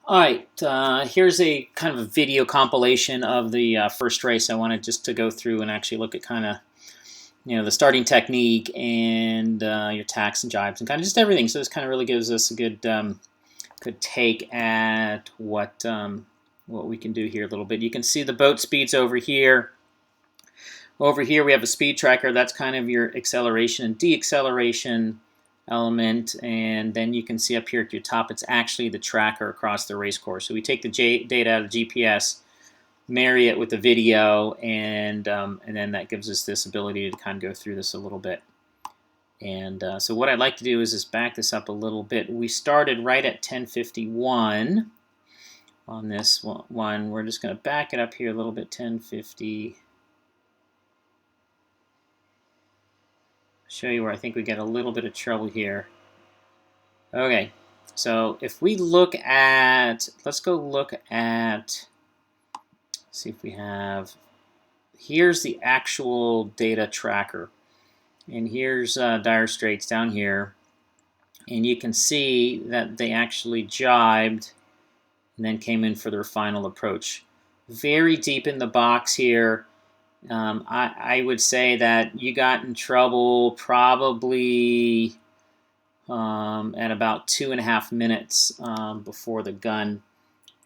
All right, here's a kind of a video compilation of the first race. I wanted just to go through and actually look at kind of the starting technique and your tacks and jibes and kind of just everything. So this kind of really gives us a good take at what we can do here a little bit. You can see the boat speeds over here. Over here we have a speed tracker. That's kind of your acceleration and deceleration element, and then you can see up here at your top it's actually the tracker across the race course. So we take the data out of GPS, marry it with the video, and then that gives us this ability to kind of go through this a little bit. And so what I'd like to do is just back this up a little bit. We started right at 10:51 on this one. We're just going to back it up here a little bit, 10:50. Show you where I think we get a little bit of trouble here. Okay, so if we look at, let's go look at, see if we have, here's the actual data tracker. And here's Dire Straits down here. And you can see that they actually jibed and then came in for their final approach. Very deep in the box here. I would say that you got in trouble probably at about 2.5 minutes before the gun.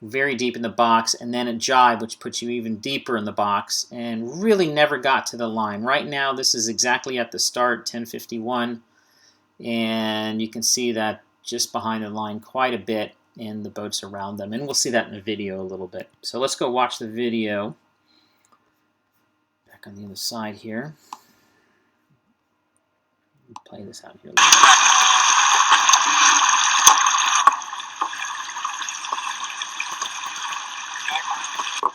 Very deep in the box, and then a jibe, which puts you even deeper in the box, and really never got to the line. Right now, this is exactly at the start, 10:51, and you can see that just behind the line quite a bit, and the boats around them. And we'll see that in the video a little bit. So let's go watch the video. On the other side here. Play this out here a little bit.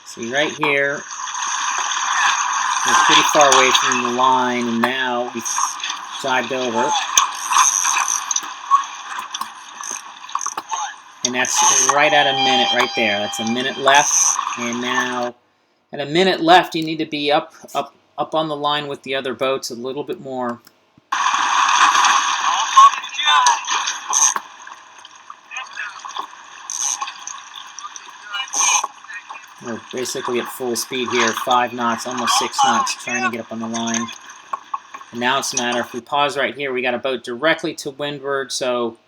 See right here, we're pretty far away from the line, and now we jibed over. And that's right at a minute right there. That's a minute left, and now at a minute left, you need to be up on the line with the other boats a little bit more. We're basically at full speed here, 5 knots, almost 6 knots, trying to get up on the line. And now it's a matter, if we pause right here, we got a boat directly to windward, so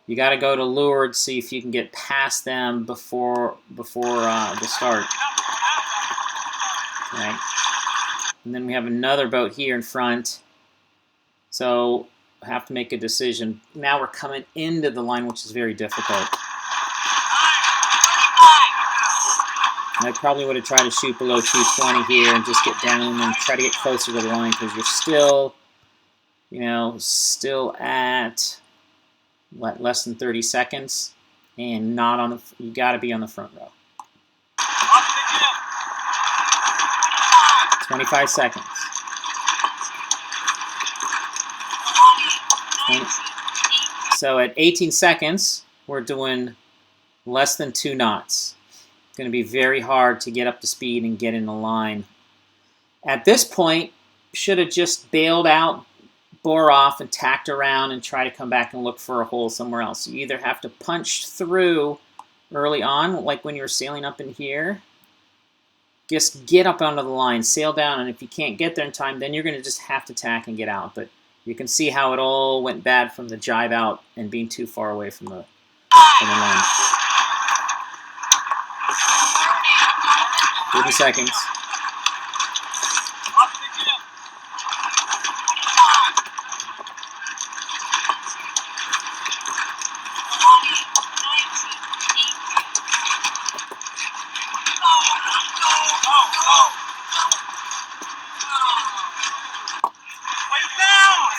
you got to go to leeward, see if you can get past them before the start. Right. And then we have another boat here in front. So I have to make a decision. Now we're coming into the line, which is very difficult. I probably would have tried to shoot below 220 here and just get down and try to get closer to the line, because you're still, still at less than 30 seconds, and not on the. You got to be on the front row. 25 seconds. So at 18 seconds, we're doing less than 2 knots. It's going to be very hard to get up to speed and get in the line. At this point, should have just bailed out, bore off, and tacked around and try to come back and look for a hole somewhere else. You either have to punch through early on, like when you were sailing up in here. Just get up onto the line, sail down, and if you can't get there in time, then you're going to just have to tack and get out. But you can see how it all went bad from the jibe out and being too far away from the line. 30 seconds.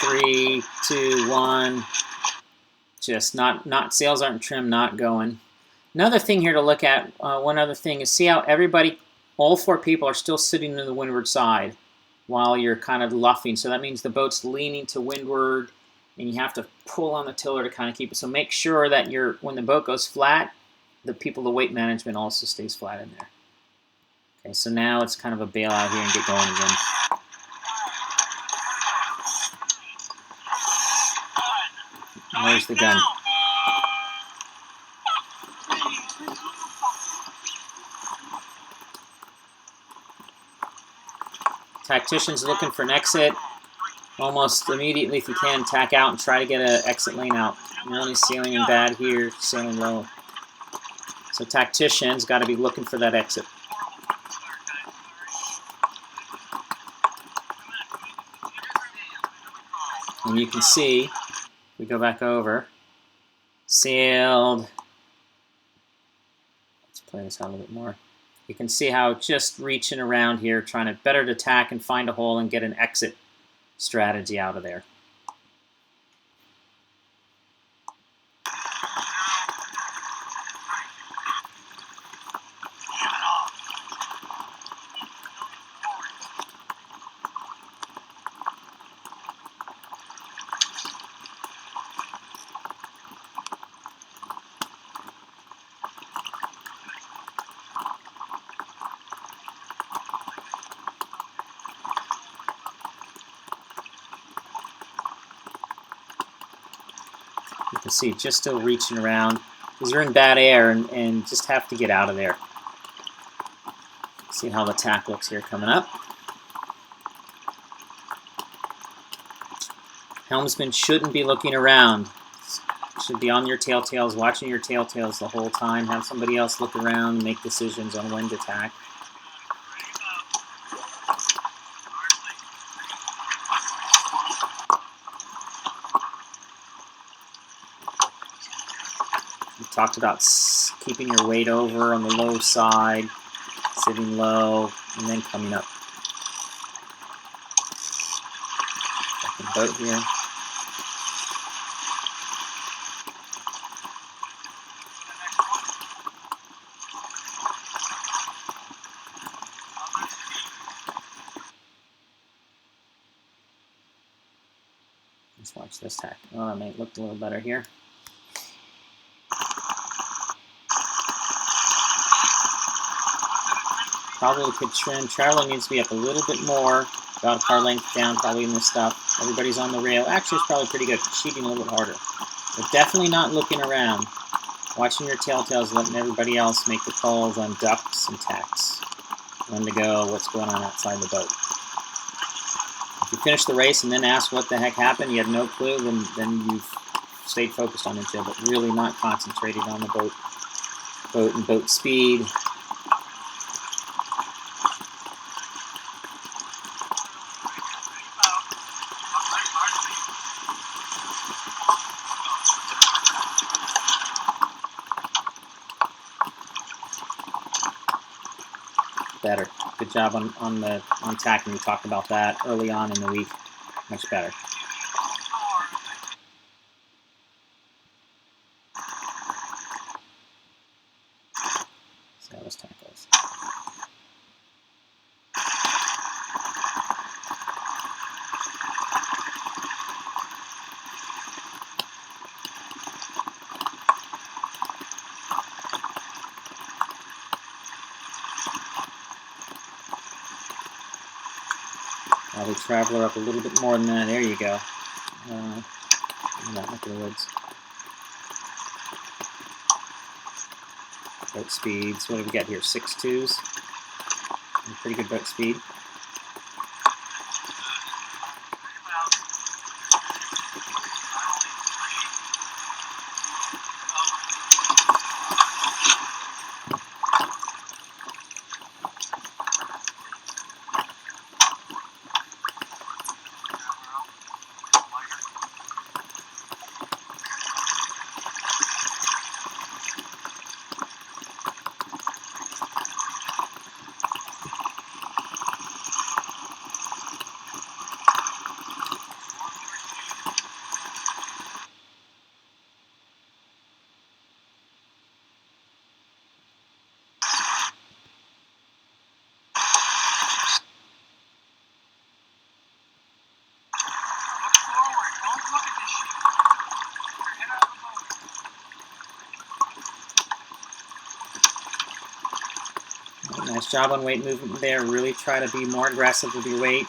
Three, two, one. Just not sails aren't trimmed, not going. Another thing here to look at, one other thing is see how everybody, all 4 people are still sitting to the windward side while you're kind of luffing. So that means the boat's leaning to windward, and you have to pull on the tiller to kind of keep it. So make sure that when the boat goes flat, the weight management also stays flat in there. Okay, so now it's kind of a bailout here and get going again. Where's the gun? Tactician's looking for an exit. Almost immediately, if you can, tack out and try to get an exit lane out. You're only sailing in bad here, sailing low. So Tactician's got to be looking for that exit. And you can see, we go back over, sailed. Let's play this out a little bit more. You can see how just reaching around here, trying to better to tack and find a hole and get an exit strategy out of there. You can see just still reaching around because you're in bad air and just have to get out of there. See how the tack looks here coming up. Helmsman shouldn't be looking around. Should be on your tailtails, watching your tailtails the whole time. Have somebody else look around and make decisions on when to tack. We talked about keeping your weight over on the low side, sitting low, and then coming up. Second boat here. Let's watch this tack. Oh, that might look a little better here. Probably could trim. Traveling needs to be up a little bit more. About a car length down, probably in this stuff. Everybody's on the rail. Actually, it's probably pretty good. Sheeting a little bit harder. But definitely not looking around. Watching your tailtails, letting everybody else make the calls on ducks and tacks. When to go, what's going on outside the boat. If you finish the race and then ask what the heck happened, you had no clue, then you've stayed focused on each other, but really not concentrated on the boat and boat speed. Better. Good job on tacking. We talked about that early on in the week. Much better. See how this tack goes. Probably Traveler up a little bit more than that. There you go. In that neck of the woods. Boat speeds. What do we got here? 6.2s. Pretty good boat speed. Nice job on weight movement there. Really try to be more aggressive with your weight.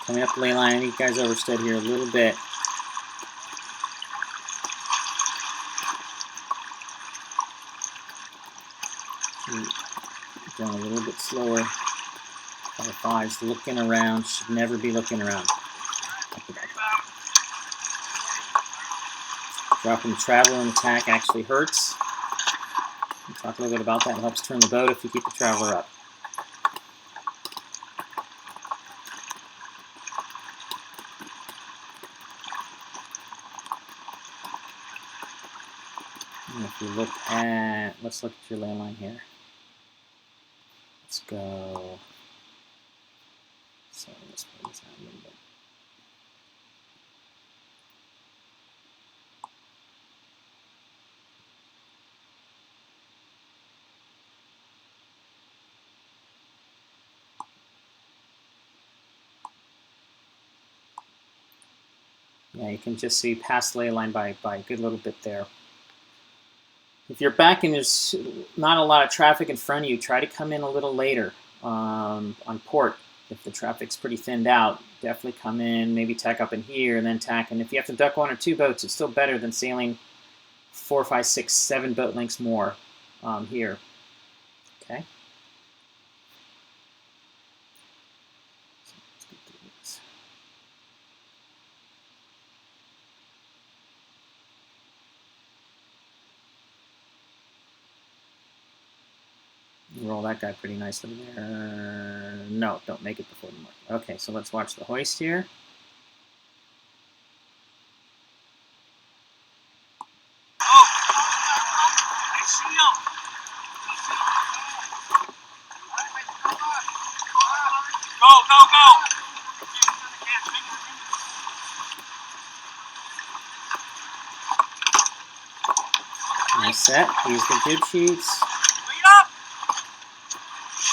Coming up the lay line, you guys overstood here a little bit. Going a little bit slower. Par 5's looking around. Should never be looking around. Dropping the traveler in attack actually hurts. We'll talk a little bit about that. It helps turn the boat if you keep the traveler up. And if you look at, let's look at your ley line here. Let's go. So let's pull this out a little bit. Yeah, you can just see past the ley line by a good little bit there. If you're back and there's not a lot of traffic in front of you, try to come in a little later on port. If the traffic's pretty thinned out, definitely come in, maybe tack up in here and then tack. And if you have to duck 1 or 2 boats, it's still better than sailing 4, 5, 6, 7 boat lengths more here. Okay. So let's get through this. Roll that guy pretty nicely there. No, don't make it before the mark. Okay, so let's watch the hoist here. Nice set. Use the jib sheets.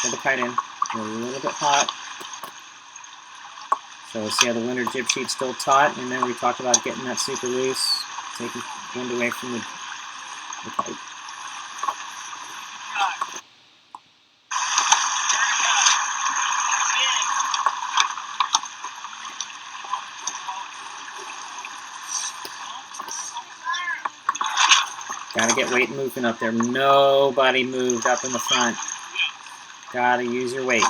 Pull the kite in. A little bit hot. So see how the winter jib sheet's still taut, and then we talked about getting that super loose, taking wind away from the kite. Gotta get weight and movement up there. Nobody moved up in the front. Gotta use your weight.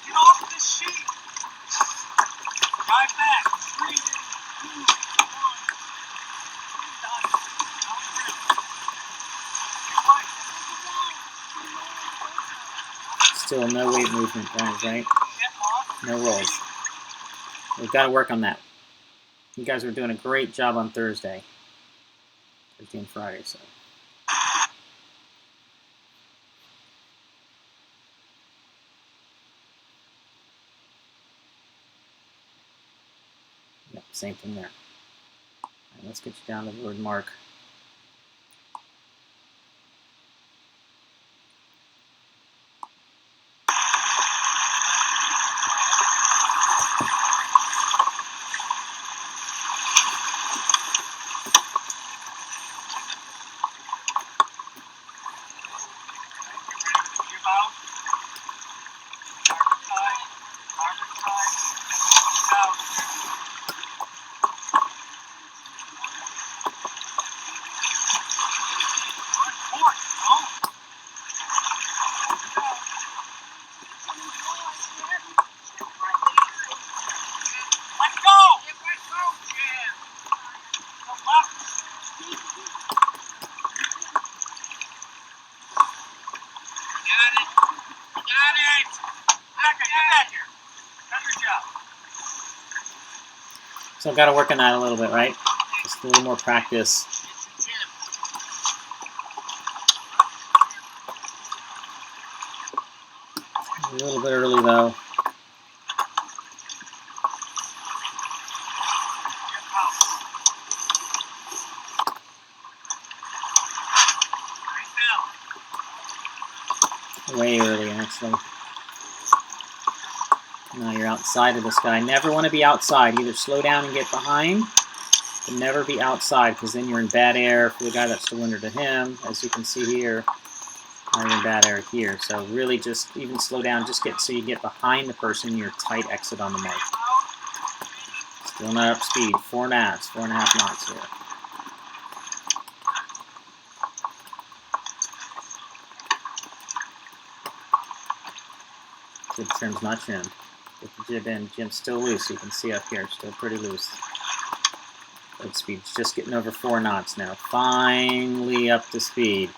Get off the sheet. Drive back. 3, 2, 1. Still no weight movement, guys, right? No rolls. We've got to work on that. You guys were doing a great job on Thursday and Friday, so. Yep, same thing there. All right, let's get you down to the word mark. So I've got to work on that a little bit, right? Just a little more practice. A little bit early, though. Way early, actually. Now you're outside of this guy. Never want to be outside. Either slow down and get behind, but never be outside, because then you're in bad air for the guy that's surrendered to him. As you can see here, Not even bad air here. So really just even slow down. Just get so you get behind the person. Your tight exit on the mark. Still not up speed. 4 knots, 4.5 knots here. Jib trim's not trimmed. Get the jib in. Jib's still loose. You can see up here, still pretty loose. Load speed's just getting over 4 knots now. Finally up to speed.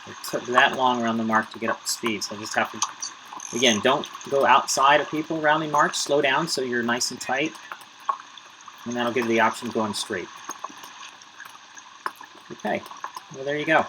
It took that long around the mark to get up to speed, so I just have to, again, don't go outside of people around the mark. Slow down so you're nice and tight, and that'll give you the option of going straight. Okay, well there you go.